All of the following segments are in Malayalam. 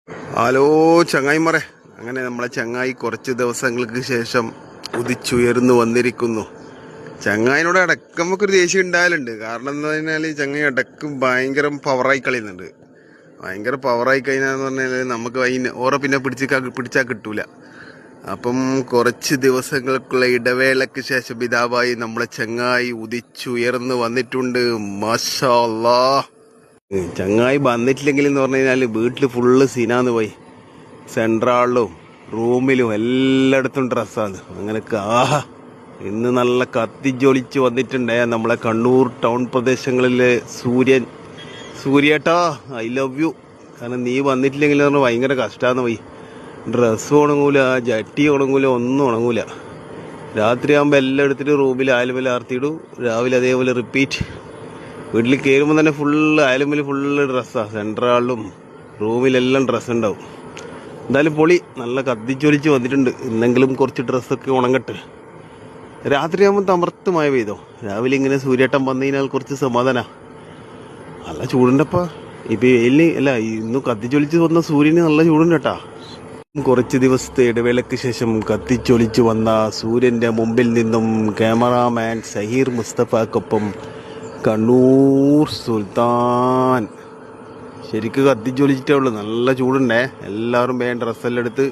ഹലോ ചങ്ങായിമാരെ, അങ്ങനെ നമ്മളെ ചങ്ങായി കുറച്ച് ദിവസങ്ങൾക്ക് ശേഷം ഉദിച്ചുയർന്നു വന്നിരിക്കുന്നു. ചങ്ങായിനോട് ഇടയ്ക്ക് നമുക്കൊരു ദേഷ്യം ഉണ്ടായാലുണ്ട്. കാരണം എന്താ പറഞ്ഞാൽ ചങ്ങായി ഇടയ്ക്ക് ഭയങ്കര പവറായി കളിയുന്നുണ്ട്. ഭയങ്കര പവറായി കഴിഞ്ഞാന്ന് പറഞ്ഞാൽ നമുക്ക് ഓറെ പിന്നെ പിടിച്ചാൽ കിട്ടൂല. അപ്പം കുറച്ച് ദിവസങ്ങൾക്കുള്ള ഇടവേളയ്ക്ക് ശേഷം പിതാവായി നമ്മളെ ചങ്ങായി ഉദിച്ചുയർന്നു വന്നിട്ടുണ്ട്. മാഷാ അല്ലാഹ്. ചങ്ങായി വന്നിട്ടില്ലെങ്കിൽ എന്ന് പറഞ്ഞു കഴിഞ്ഞാൽ വീട്ടിൽ ഫുള്ള് സീനാന്ന് പോയി. സെൻട്രാളിലും റൂമിലും എല്ലായിടത്തും ഡ്രസ്സാണ്. അങ്ങനെയൊക്കെ ഇന്ന് നല്ല കത്തിജ്വലിച്ച് വന്നിട്ടുണ്ടേ നമ്മളെ കണ്ണൂർ ടൗൺ പ്രദേശങ്ങളിലെ സൂര്യേട്ടാ ഐ ലവ് യു. കാരണം നീ വന്നിട്ടില്ലെങ്കിൽ എന്ന് പറഞ്ഞാൽ ഭയങ്കര കഷ്ടമാന്ന് പോയി. ഡ്രസ്സ് ഉണങ്ങൂല, ജട്ടി ഉണങ്ങൂല, ഒന്നും ഉണങ്ങൂല. രാത്രിയാകുമ്പോൾ എല്ലാം എടുത്തിട്ട് റൂമിൽ ആലുമല ആർത്തിയിടും. രാവിലെ അതേപോലെ റിപ്പീറ്റ്. വീട്ടിൽ കയറുമ്പോൾ തന്നെ ഫുള്ള് അയലുമ്പിൽ ഫുള്ള് ഡ്രസ്സാണ്. സെൻട്രാളിലും റൂമിലെല്ലാം ഡ്രസ്സ് ഉണ്ടാവും. എന്തായാലും പൊളി, നല്ല കത്തിച്ചൊലിച്ച് വന്നിട്ടുണ്ട്. ഇന്നെങ്കിലും കുറച്ച് ഡ്രസ്സൊക്കെ ഉണങ്ങട്ടെ. രാത്രിയാകുമ്പോൾ തമർത്ത് മഴ പെയ്തോ. രാവിലെ ഇങ്ങനെ സൂര്യേട്ടം വന്നു കഴിഞ്ഞാൽ കുറച്ച് സമാധാന. നല്ല ചൂടുണ്ടപ്പാ. ഇപ്പം വെയിലിന് അല്ല, ഇന്ന് കത്തിച്ചൊലിച്ച് വന്ന സൂര്യന് നല്ല ചൂടുണ്ട് കേട്ടാ. കുറച്ച് ദിവസത്തെ ഇടവേളയ്ക്ക് ശേഷം കത്തിച്ചൊലിച്ച് വന്ന സൂര്യൻ്റെ മുമ്പിൽ നിന്നും ക്യാമറാമാൻ സഹീർ മുസ്തഫക്കൊപ്പം കണ്ണൂർ സുൽത്താൻ. ശരിക്കും കത്തിച്ചൊലിച്ചിട്ടേ ഉള്ളൂ. നല്ല ചൂടുണ്ടേ. എല്ലാവരും വേഗം ഡ്രസ്സെല്ലാം എടുത്ത്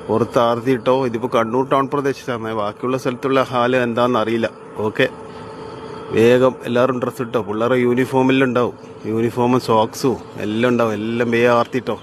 പുറത്ത് ആർത്തിയിട്ടോ. ഇതിപ്പോൾ കണ്ണൂർ ടൗൺ പ്രദേശത്താണ്. ബാക്കിയുള്ള സ്ഥലത്തുള്ള ഹാല് എന്താണെന്ന് അറിയില്ല. ഓക്കെ, വേഗം എല്ലാവരും ഡ്രസ്സ് ഇട്ടോ. പിള്ളേരെ യൂണിഫോമെല്ലാം ഉണ്ടാവും. യൂണിഫോമും സോക്സും എല്ലാം ഉണ്ടാവും. എല്ലാം വേഗം ആർത്തിട്ടോ.